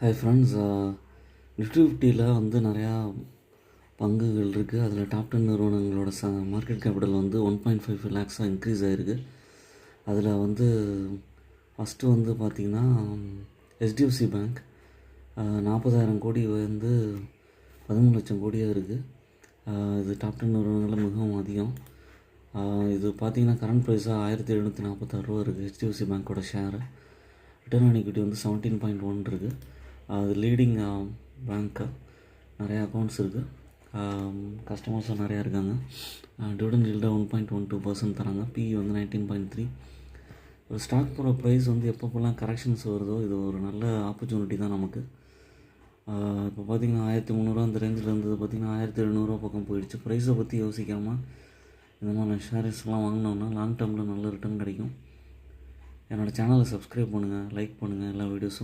Hi friends, Nifty ஃபிஃப்டியில் வந்து நிறையா பங்குகள் இருக்குது. அதில் டாப் 10 நிறுவனங்களோட மார்க்கெட் கேபிட்டல் வந்து 1.55 லேக்ஸாக இன்க்ரீஸ் ஆகிருக்கு. அதில் வந்து ஃபஸ்ட்டு வந்து பார்த்திங்கன்னா HDFC பேங்க் 40,000 கோடி வந்து 13 லட்சம் கோடியாக இருக்குது. இது டாப் 10 நிறுவனங்களில் மிகவும் அதிகம். இது பார்த்திங்கன்னா கரண்ட் ப்ரைஸாக 1746 ரூபா இருக்குது. HDFC பேங்க்கோட ஷேரு ரிட்டர்ன் ஆன் ஈக்விட்டி வந்து 17.1 இருக்குது. அது லீடிங் பேங்க்கு, நிறையா அக்கௌண்ட்ஸ் இருக்குது, கஸ்டமர்ஸும் நிறையா இருக்காங்க. டிவிடெண்ட் ஈல்டாக 1.12% தராங்க. PE வந்து 19.3. ஒரு ஸ்டாக் போகிற ப்ரைஸ் வந்து எப்பப்போலாம் கரெக்ஷன்ஸ் வருதோ இது ஒரு நல்ல ஆப்பர்ச்சுனிட்டி தான் நமக்கு. இப்போ பார்த்திங்கன்னா 1300 அந்த ரேஞ்சில் இருந்தது, பார்த்திங்கன்னா 1700 பக்கம் போயிடுச்சு. ப்ரைஸை பற்றி யோசிக்காமல் இந்த மாதிரி ஷேர்ஸ்லாம் வாங்கினோன்னா லாங் டேர்மில் நல்ல ரிட்டர்ன் கிடைக்கும். என்னோடய சேனலை சப்ஸ்கிரைப் பண்ணுங்கள், லைக் பண்ணுங்கள், எல்லா வீடியோஸும்